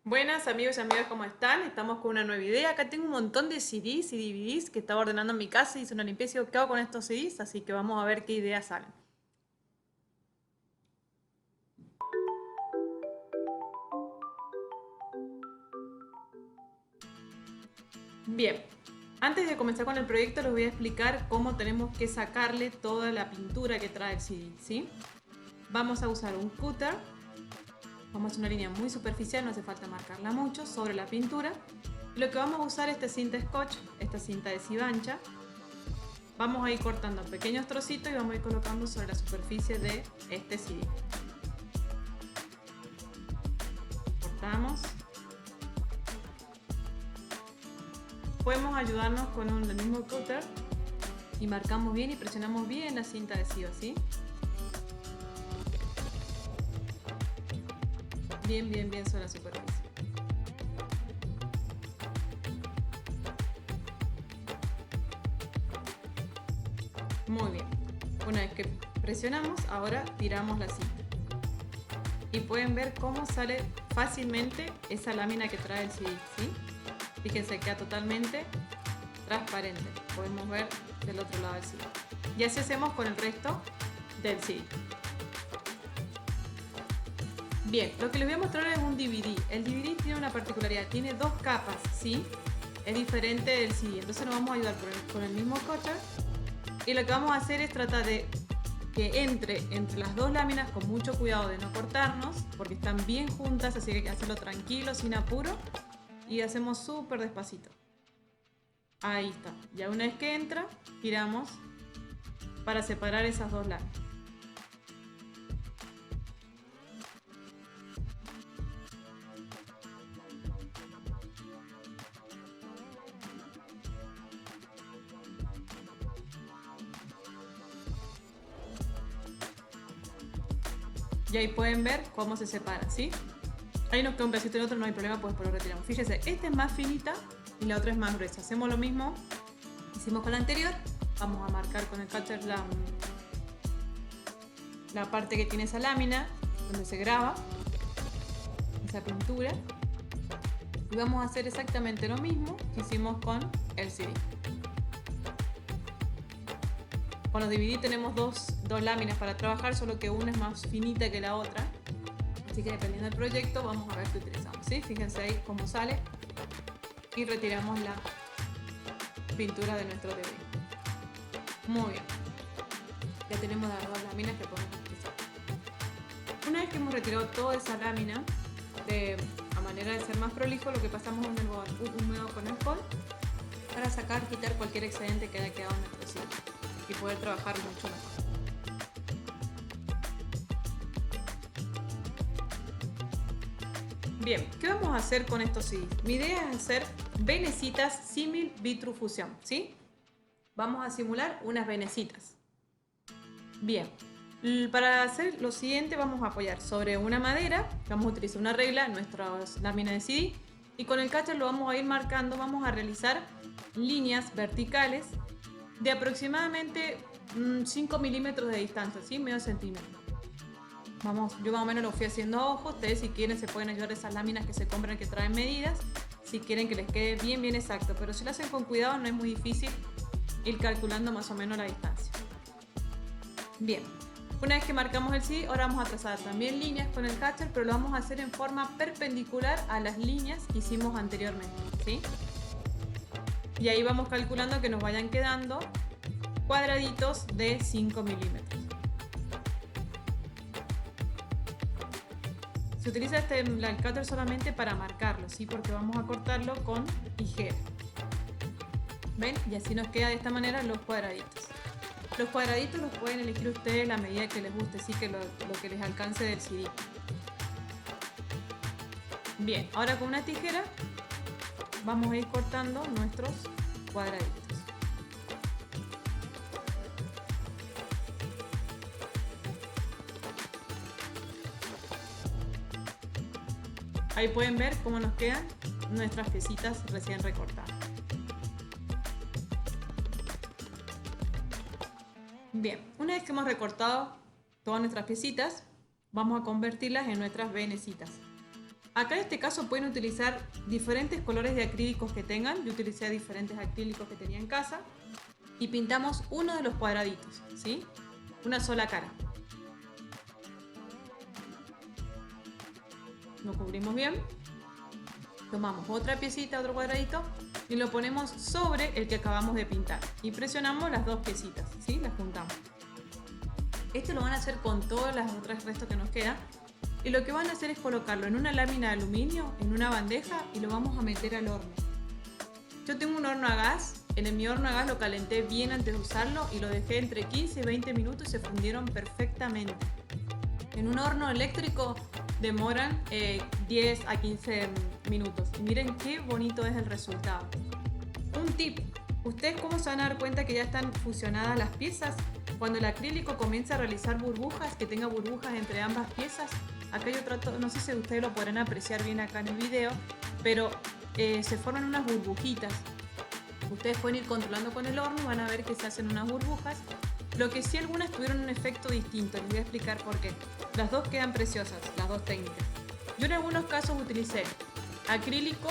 Buenas amigos y amigas, ¿cómo están? Estamos con una nueva idea. Acá tengo un montón de CDs y DVDs que estaba ordenando en mi casa, hice una limpieza y digo, ¿qué hago con estos CDs? Así que vamos a ver qué ideas salen. Bien, antes de comenzar con el proyecto les voy a explicar cómo tenemos que sacarle toda la pintura que trae el CD, ¿sí? Vamos a usar un cúter, vamos a hacer una línea muy superficial, no hace falta marcarla mucho, sobre la pintura. Lo que vamos a usar es esta cinta scotch, esta cinta adhesivancha. Vamos a ir cortando pequeños trocitos y vamos a ir colocando sobre la superficie de este CD. Cortamos. Podemos ayudarnos con el mismo cúter y marcamos bien y presionamos bien la cinta adhesiva, ¿sí? Bien, bien, bien sobre la superficie. Muy bien. Una vez que presionamos, ahora tiramos la cinta. Y pueden ver cómo sale fácilmente esa lámina que trae el CD, ¿sí? Fíjense, queda totalmente transparente. Podemos ver del otro lado del CD. Y así hacemos con el resto del CD. Bien, lo que les voy a mostrar es un DVD. El DVD tiene una particularidad, tiene dos capas, ¿sí? Es diferente del CD. Entonces nos vamos a ayudar con el mismo cutter. Y lo que vamos a hacer es tratar de que entre las dos láminas con mucho cuidado de no cortarnos, porque están bien juntas, así que hay que hacerlo tranquilo, sin apuro. Y hacemos súper despacito. Ahí está. Ya una vez que entra, giramos para separar esas dos láminas. Y ahí pueden ver cómo se separan, ¿sí? Ahí nos queda un pedacito y el otro, no hay problema, pues lo retiramos. Fíjense, esta es más finita y la otra es más gruesa. Hacemos lo mismo que hicimos con la anterior. Vamos a marcar con el cutter la parte que tiene esa lámina, donde se graba esa pintura. Y vamos a hacer exactamente lo mismo que hicimos con el CD. Con los DVD tenemos dos láminas para trabajar, solo que una es más finita que la otra. Así que dependiendo del proyecto vamos a ver qué utilizamos, ¿sí? Fíjense ahí cómo sale. Y retiramos la pintura de nuestro DVD. Muy bien. Ya tenemos las dos láminas que podemos utilizar. Una vez que hemos retirado toda esa lámina, a manera de ser más prolijo, lo que pasamos es un húmedo con alcohol para quitar cualquier excedente que haya quedado en nuestro sitio y poder trabajar mucho mejor. Bien, ¿qué vamos a hacer con estos CDs? Mi idea es hacer venecitas símil vitrufusión, ¿sí? Vamos a simular unas venecitas. Bien, para hacer lo siguiente vamos a apoyar sobre una madera, vamos a utilizar una regla, nuestra lámina de CD, y con el cutter lo vamos a ir marcando, vamos a realizar líneas verticales de aproximadamente 5 milímetros de distancia, ¿sí? Medio centímetro. Yo más o menos lo fui haciendo a ojo. Ustedes si quieren se pueden ayudar de esas láminas que se compran que traen medidas, si quieren que les quede bien exacto, pero si lo hacen con cuidado no es muy difícil ir calculando más o menos la distancia. Bien, una vez que marcamos el CD, ahora vamos a trazar también líneas con el cutter, pero lo vamos a hacer en forma perpendicular a las líneas que hicimos anteriormente, ¿sí? Y ahí vamos calculando que nos vayan quedando cuadraditos de 5 milímetros. Se utiliza el cutter solamente para marcarlo, ¿sí? Porque vamos a cortarlo con tijera. ¿Ven? Y así nos queda de esta manera los cuadraditos. Los cuadraditos los pueden elegir ustedes la medida que les guste, sí, que lo que les alcance del CD. Bien, ahora con una tijera vamos a ir cortando nuestros cuadraditos. Ahí pueden ver cómo nos quedan nuestras piecitas recién recortadas. Bien, una vez que hemos recortado todas nuestras piecitas, vamos a convertirlas en nuestras venecitas. Acá en este caso pueden utilizar diferentes colores de acrílicos que tengan. Yo utilicé diferentes acrílicos que tenía en casa y pintamos uno de los cuadraditos, ¿sí? Una sola cara. Lo cubrimos bien. Tomamos otra piecita, otro cuadradito y lo ponemos sobre el que acabamos de pintar. Y presionamos las dos piecitas, ¿sí? Las juntamos. Esto lo van a hacer con todas las otras restos que nos quedan. Y lo que van a hacer es colocarlo en una lámina de aluminio, en una bandeja y lo vamos a meter al horno. Yo tengo un horno a gas. En mi horno a gas lo calenté bien antes de usarlo y lo dejé entre 15 y 20 minutos y se fundieron perfectamente. En un horno eléctrico demoran 10 a 15 minutos. Y miren qué bonito es el resultado. Un tip. ¿Ustedes cómo se van a dar cuenta que ya están fusionadas las piezas? Cuando el acrílico comienza a realizar burbujas, que tenga burbujas entre ambas piezas. Acá yo trato, no sé si ustedes lo podrán apreciar bien acá en el video, pero se forman unas burbujitas. Ustedes pueden ir controlando con el horno y van a ver que se hacen unas burbujas. Lo que sí, algunas tuvieron un efecto distinto, les voy a explicar por qué. Las dos quedan preciosas, las dos técnicas. Yo en algunos casos utilicé acrílico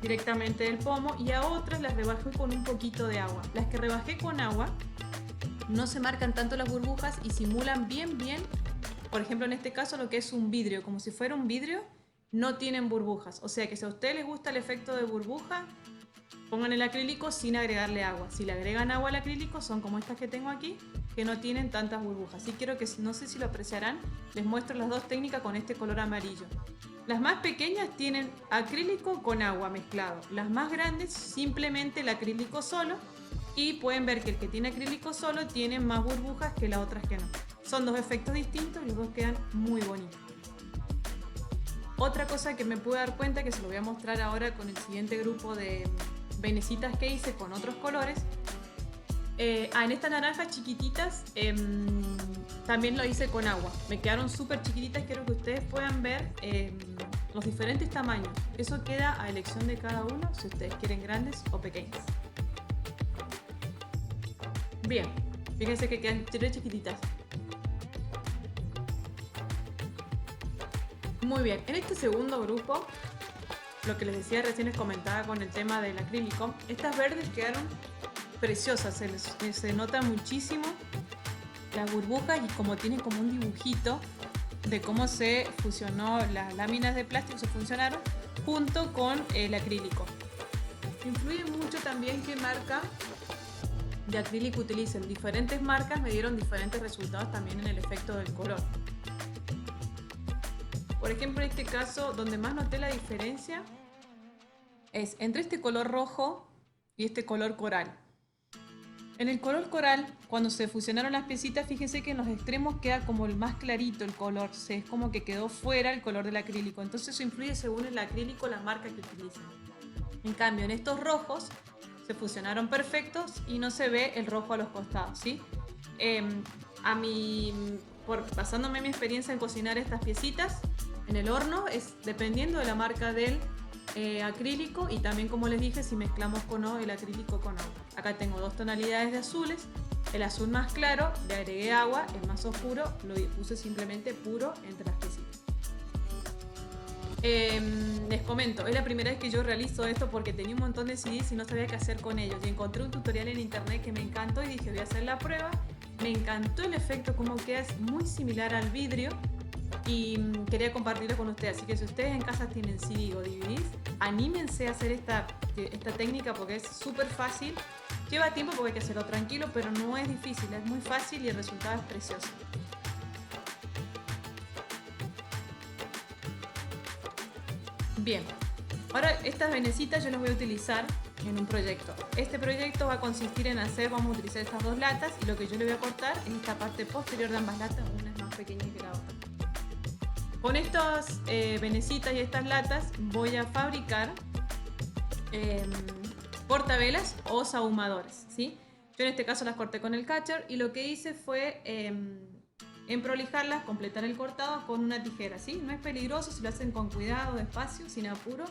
directamente del pomo y a otras las rebajé con un poquito de agua. Las que rebajé con agua no se marcan tanto las burbujas y simulan bien, por ejemplo en este caso lo que es un vidrio, como si fuera un vidrio, no tienen burbujas. O sea que si a ustedes les gusta el efecto de burbuja, pongan el acrílico sin agregarle agua. Si le agregan agua al acrílico, son como estas que tengo aquí, que no tienen tantas burbujas. Así quiero que, no sé si lo apreciarán, les muestro las dos técnicas con este color amarillo. Las más pequeñas tienen acrílico con agua mezclado. Las más grandes, simplemente el acrílico solo. Y pueden ver que el que tiene acrílico solo tiene más burbujas que las otras que no. Son dos efectos distintos y los dos quedan muy bonitos. Otra cosa que me pude dar cuenta, que se lo voy a mostrar ahora con el siguiente grupo de venecitas que hice con otros colores. En estas naranjas chiquititas también lo hice con agua. Me quedaron súper chiquititas, quiero que ustedes puedan ver los diferentes tamaños. Eso queda a elección de cada uno, si ustedes quieren grandes o pequeñas. Bien, fíjense que quedan tres chiquititas. Muy bien, en este segundo grupo, lo que les decía recién, les comentaba con el tema del acrílico, estas verdes quedaron preciosas, se nota muchísimo las burbujas y como tienen como un dibujito de cómo se fusionó, las láminas de plástico se fusionaron junto con el acrílico. Influye mucho también qué marca de acrílico utilicen. Diferentes marcas me dieron diferentes resultados también en el efecto del color. Por ejemplo, en este caso, donde más noté la diferencia es entre este color rojo y este color coral. En el color coral, cuando se fusionaron las piecitas, fíjense que en los extremos queda como el más clarito el color, es como que quedó fuera el color del acrílico. Entonces eso influye según el acrílico la marca que utilizan. En cambio, en estos rojos se fusionaron perfectos y no se ve el rojo a los costados, ¿sí? Basándome en mi experiencia en cocinar estas piecitas en el horno, es dependiendo de la marca del acrílico y también, como les dije, si mezclamos el acrílico con agua. Acá tengo dos tonalidades de azules, el azul más claro, le agregué agua, el más oscuro lo puse simplemente puro entre las piecitas. Les comento, es la primera vez que yo realizo esto porque tenía un montón de CDs y no sabía qué hacer con ellos. Y encontré un tutorial en internet que me encantó y dije, voy a hacer la prueba. Me encantó el efecto, como queda, es muy similar al vidrio y quería compartirlo con ustedes. Así que si ustedes en casa tienen CD o DVDs, anímense a hacer esta técnica porque es súper fácil. Lleva tiempo porque hay que hacerlo tranquilo, pero no es difícil, es muy fácil y el resultado es precioso. Bien, ahora estas venecitas yo las voy a utilizar en un proyecto. Este proyecto va a consistir en vamos a utilizar estas dos latas y lo que yo le voy a cortar es esta parte posterior de ambas latas, una es más pequeña que la otra. Con estas venecitas y estas latas voy a fabricar portavelas o sahumadores, ¿sí? Yo en este caso las corté con el catcher y lo que hice fue emprolijarlas, completar el cortado con una tijera, ¿sí? No es peligroso si lo hacen con cuidado, despacio, sin apuro.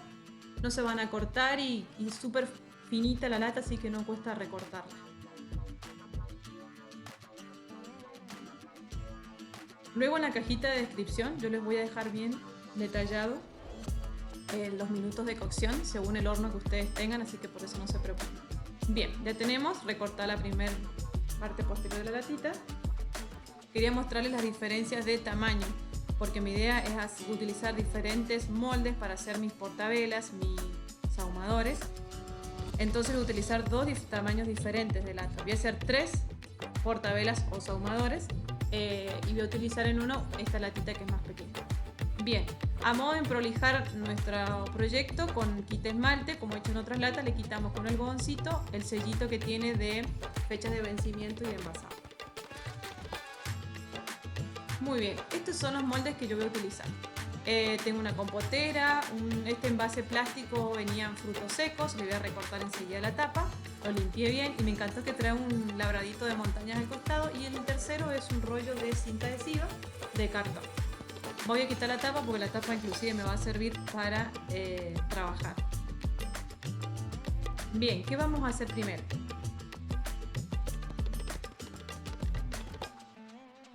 No se van a cortar y súper finita la lata, así que no cuesta recortarla. Luego en la cajita de descripción yo les voy a dejar bien detallado los minutos de cocción según el horno que ustedes tengan, así que por eso no se preocupen. Bien, ya tenemos recortada la primera parte posterior de la latita. Quería mostrarles las diferencias de tamaño, porque mi idea es utilizar diferentes moldes para hacer mis portavelas, mis ahumadores. Entonces voy a utilizar dos tamaños diferentes de lata. Voy a hacer 3 portavelas o sahumadores y voy a utilizar en uno esta latita que es más pequeña. Bien, a modo de prolijar nuestro proyecto con quita esmalte, como he hecho en otras latas, le quitamos con el algodoncito el sellito que tiene de fechas de vencimiento y de envasado. Muy bien, estos son los moldes que yo voy a utilizar. Tengo una compotera, este envase plástico venían frutos secos, le voy a recortar enseguida la tapa, lo limpié bien y me encantó que trae un labradito de montañas al costado, y el tercero es un rollo de cinta adhesiva de cartón. Voy a quitar la tapa porque la tapa inclusive me va a servir para trabajar. Bien, ¿qué vamos a hacer primero?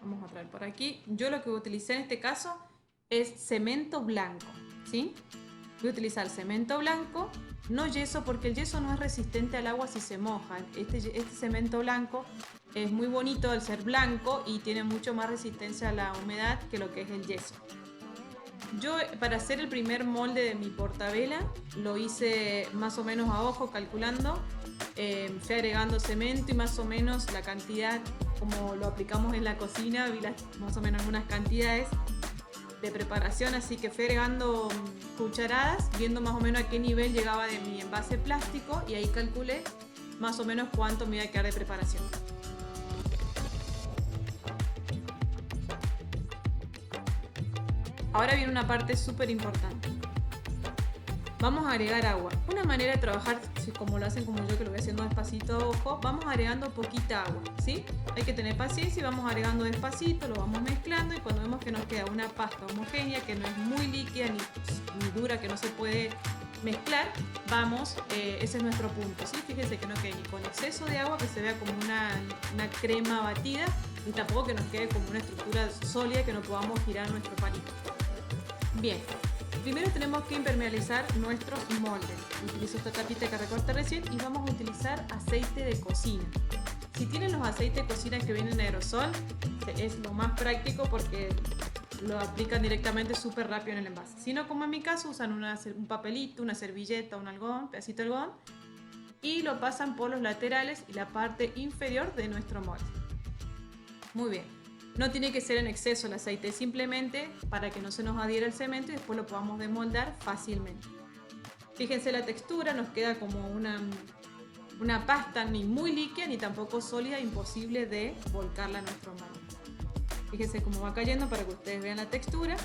Vamos a traer por aquí. Yo lo que utilicé en este caso es cemento blanco, ¿sí? Voy a utilizar cemento blanco, no yeso, porque el yeso no es resistente al agua si se moja. Este cemento blanco es muy bonito al ser blanco y tiene mucho más resistencia a la humedad que lo que es el yeso. Yo, para hacer el primer molde de mi portavela, lo hice más o menos a ojo, calculando. Fui agregando cemento y más o menos la cantidad, como lo aplicamos en la cocina, vi más o menos algunas cantidades de preparación, así que fui agregando cucharadas, viendo más o menos a qué nivel llegaba de mi envase plástico, y ahí calculé más o menos cuánto me iba a quedar de preparación. Ahora viene una parte súper importante. Vamos a agregar agua. Una manera de trabajar, como lo hacen como yo, que lo voy haciendo despacito a ojo, vamos agregando poquita agua, ¿sí? Hay que tener paciencia y vamos agregando despacito, lo vamos mezclando, y cuando vemos que nos queda una pasta homogénea, que no es muy líquida ni dura, que no se puede mezclar, vamos, ese es nuestro punto, ¿sí? Fíjense que no quede ni con exceso de agua, que se vea como una crema batida, ni tampoco que nos quede como una estructura sólida que no podamos girar nuestro palito. Bien. Primero tenemos que impermeabilizar nuestros moldes. Utilizo esta tapita que recorté recién y vamos a utilizar aceite de cocina. Si tienen los aceites de cocina que vienen en aerosol, es lo más práctico porque lo aplican directamente súper rápido en el envase. Si no, como en mi caso, usan un papelito, una servilleta, un algodón, pedacito de algodón, y lo pasan por los laterales y la parte inferior de nuestro molde. Muy bien. No tiene que ser en exceso el aceite, simplemente para que no se nos adhiera el cemento y después lo podamos demoldar fácilmente. Fíjense la textura, nos queda como una pasta ni muy líquida ni tampoco sólida, imposible de volcarla a nuestro molde. Fíjense cómo va cayendo para que ustedes vean la textura.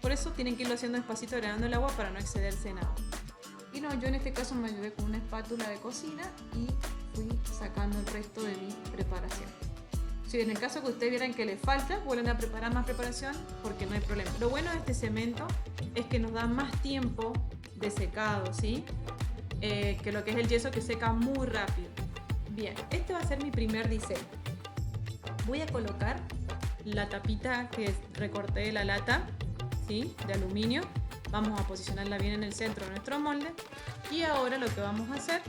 Por eso tienen que irlo haciendo despacito, agregando el agua para no excederse en agua. Y no, yo en este caso me ayudé con una espátula de cocina y fui sacando el resto de mi preparación. Si en el caso que ustedes vieran que les falta, vuelven a preparar más preparación porque no hay problema. Lo bueno de este cemento es que nos da más tiempo de secado, ¿sí? Que lo que es el yeso, que seca muy rápido. Bien, este va a ser mi primer diseño. Voy a colocar la tapita que recorté de la lata, ¿sí? De aluminio. Vamos a posicionarla bien en el centro de nuestro molde. Y ahora lo que vamos a hacer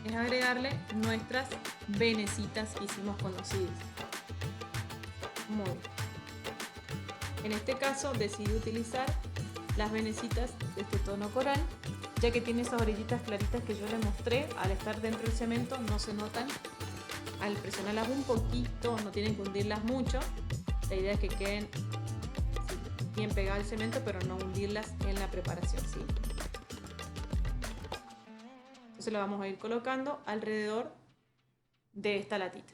es agregarle nuestras venecitas que hicimos con los CDs. Muy bien. En este caso decidí utilizar las venecitas de este tono coral, ya que tiene esas orillitas claritas que yo les mostré. Al estar dentro del cemento no se notan, al presionarlas un poquito, no tienen que hundirlas mucho. La idea es que queden bien pegadas al cemento, pero no hundirlas en la preparación, ¿sí? Entonces lo vamos a ir colocando alrededor de esta latita.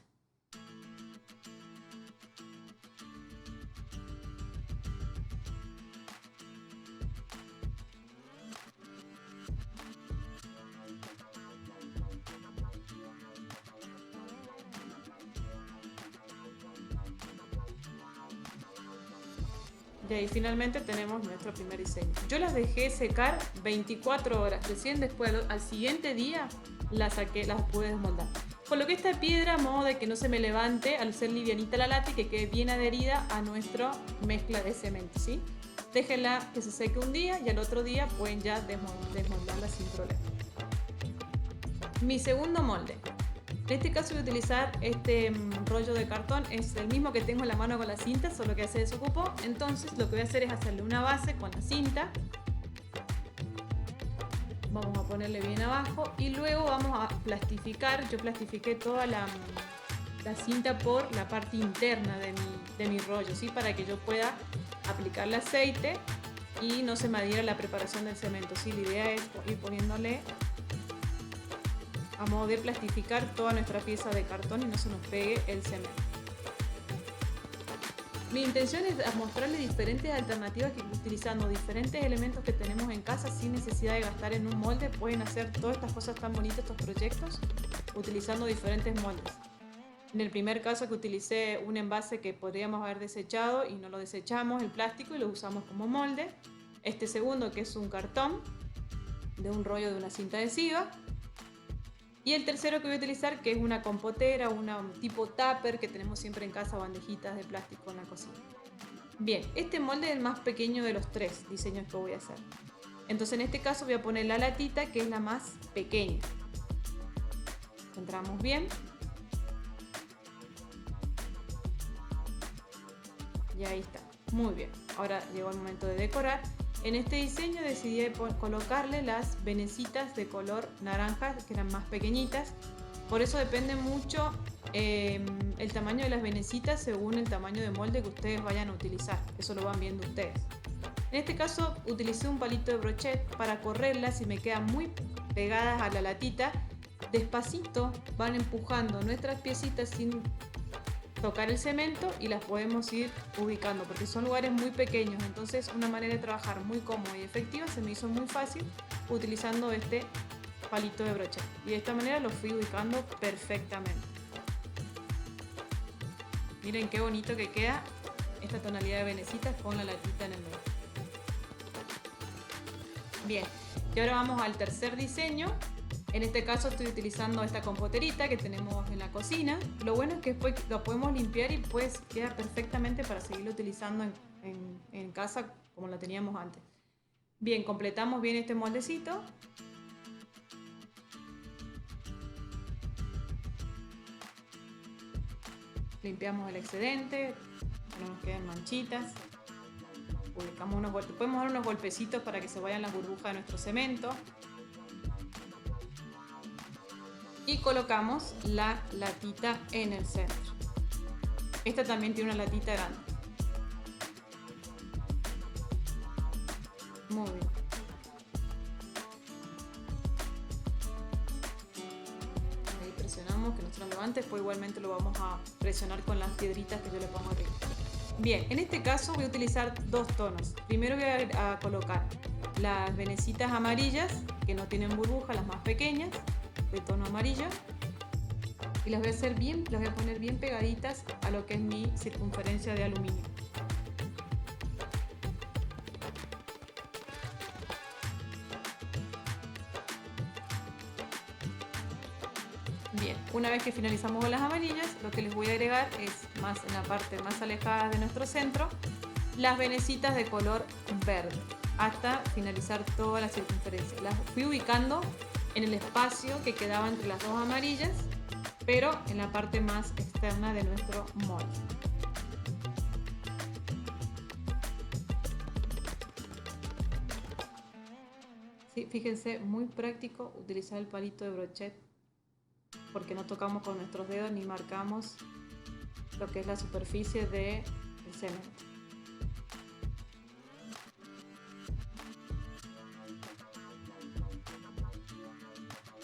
Y ahí finalmente tenemos nuestro primer diseño. Yo las dejé secar 24 horas. Recién después, al siguiente día, las saqué, las pude desmoldar. Coloqué esta piedra a modo de que no se me levante al ser livianita la lata y que quede bien adherida a nuestra mezcla de cemento, ¿sí? Déjenla que se seque un día y al otro día pueden ya desmoldarla sin problema. Mi segundo molde. En este caso voy a utilizar este rollo de cartón, es el mismo que tengo en la mano con la cinta, solo que se desocupó. Entonces lo que voy a hacer es hacerle una base con la cinta. Vamos a ponerle bien abajo y luego vamos a plastificar. Yo plastifiqué toda la cinta por la parte interna de mi rollo, ¿sí? Para que yo pueda aplicarle aceite y no se me adhiera la preparación del cemento, ¿sí? La idea es ir poniéndole a modo de plastificar toda nuestra pieza de cartón y no se nos pegue el cemento. Mi intención es mostrarles diferentes alternativas que utilizando diferentes elementos que tenemos en casa sin necesidad de gastar en un molde pueden hacer todas estas cosas tan bonitas, estos proyectos, utilizando diferentes moldes. En el primer caso que utilicé un envase que podríamos haber desechado y no lo desechamos, el plástico, y lo usamos como molde. Este segundo que es un cartón de un rollo de una cinta adhesiva. Y el tercero que voy a utilizar, que es una compotera, un tipo tupper que tenemos siempre en casa, bandejitas de plástico en la cocina. Bien, este molde es el más pequeño de los tres diseños que voy a hacer. Entonces en este caso voy a poner la latita, que es la más pequeña. Centramos bien. Y ahí está, muy bien. Ahora llegó el momento de decorar. En este diseño decidí colocarle las venecitas de color naranja, que eran más pequeñitas. Por eso depende mucho el tamaño de las venecitas según el tamaño de molde que ustedes vayan a utilizar. Eso lo van viendo ustedes. En este caso utilicé un palito de brochet para correrlas y me quedan muy pegadas a la latita. Despacito van empujando nuestras piecitas sin tocar el cemento y las podemos ir ubicando porque son lugares muy pequeños. Entonces una manera de trabajar muy cómoda y efectiva se me hizo muy fácil utilizando este palito de brochet y de esta manera lo fui ubicando perfectamente. Miren qué bonito que queda esta tonalidad de venecitas con la latita en el medio. Bien, y ahora vamos al tercer diseño. En este caso estoy utilizando esta compoterita que tenemos en la cocina. Lo bueno es que después lo podemos limpiar y pues queda perfectamente para seguirlo utilizando en casa como lo teníamos antes. Bien, completamos bien este moldecito. Limpiamos el excedente, que no nos queden manchitas. Podemos dar unos golpecitos para que se vayan las burbujas de nuestro cemento. Y colocamos la latita en el centro. Esta también tiene una latita grande. Muy bien. Ahí presionamos que no se nos levante, después igualmente lo vamos a presionar con las piedritas que yo le pongo arriba. Bien, en este caso voy a utilizar dos tonos. Primero voy a colocar las venecitas amarillas que no tienen burbuja, las más pequeñas, de tono amarillo, y las voy a poner bien pegaditas a lo que es mi circunferencia de aluminio. Bien, una vez que finalizamos con las amarillas, lo que les voy a agregar es más en la parte más alejada de nuestro centro, las venecitas de color verde, hasta finalizar toda la circunferencia. Las fui ubicando en el espacio que quedaba entre las dos amarillas, pero en la parte más externa de nuestro molde. Sí, fíjense, muy práctico utilizar el palito de brochet porque no tocamos con nuestros dedos ni marcamos lo que es la superficie del cemento.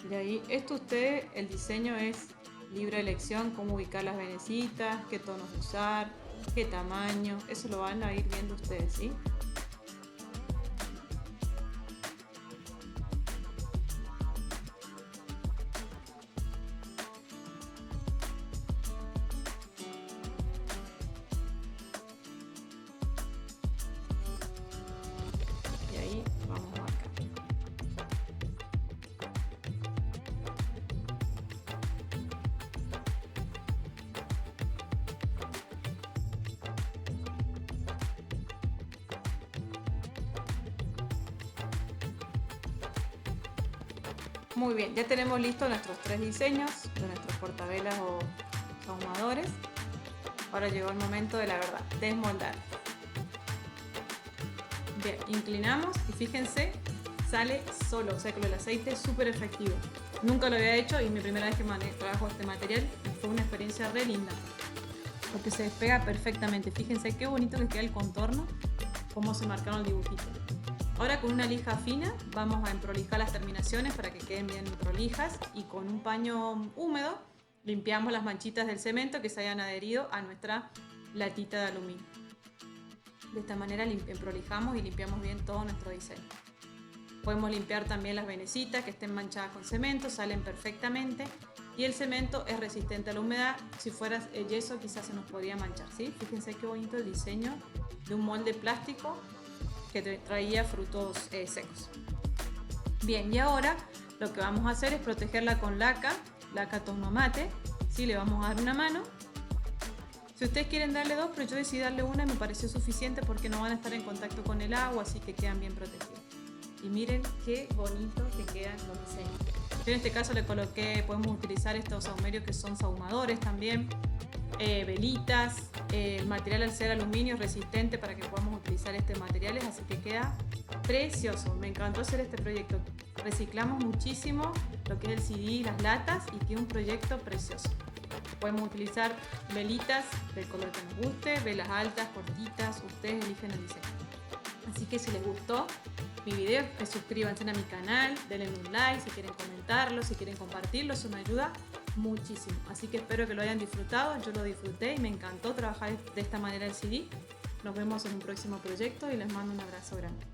De ahí, esto el diseño es libre elección, cómo ubicar las venecitas, qué tonos usar, qué tamaño, eso lo van a ir viendo ustedes, ¿sí? Y ahí vamos a marcar. Muy bien, ya tenemos listos nuestros 3 diseños de nuestros portavelas o ahumadores. Ahora llegó el momento de la verdad, desmoldar. Bien, inclinamos y fíjense, sale solo, o sea que el aceite es súper efectivo. Nunca lo había hecho y mi primera vez que trabajo este material fue una experiencia re linda. Porque se despega perfectamente. Fíjense qué bonito que queda el contorno, cómo se marcaron el dibujito. Ahora con una lija fina vamos a emprolijar las terminaciones para que queden bien prolijas y con un paño húmedo limpiamos las manchitas del cemento que se hayan adherido a nuestra latita de aluminio. De esta manera emprolijamos y limpiamos bien todo nuestro diseño. Podemos limpiar también las venecitas que estén manchadas con cemento, salen perfectamente y el cemento es resistente a la humedad. Si fuera yeso quizás se nos podría manchar, ¿sí? Fíjense qué bonito el diseño de un molde plástico que traía frutos secos. Bien, y ahora lo que vamos a hacer es protegerla con laca tono mate, ¿sí? Le vamos a dar una mano. Si ustedes quieren darle dos, pero yo decidí darle una y me pareció suficiente porque no van a estar en contacto con el agua, así que quedan bien protegidos. Y miren qué bonito que quedan los diseños. Yo en este caso le coloqué, podemos utilizar estos sahumerios que son sahumadores también, velitas, el material al ser aluminio es resistente para que podamos utilizar estos materiales, así que queda precioso. Me encantó hacer este proyecto. Reciclamos muchísimo lo que es el CD, las latas y tiene un proyecto precioso. Podemos utilizar velitas del color que nos guste, velas altas, cortitas, ustedes eligen el diseño. Así que si les gustó mi video, suscríbanse a mi canal, denle un like si quieren comentarlo, si quieren compartirlo, eso me ayuda muchísimo. Así que espero que lo hayan disfrutado, yo lo disfruté y me encantó trabajar de esta manera el CD. Nos vemos en un próximo proyecto y les mando un abrazo grande.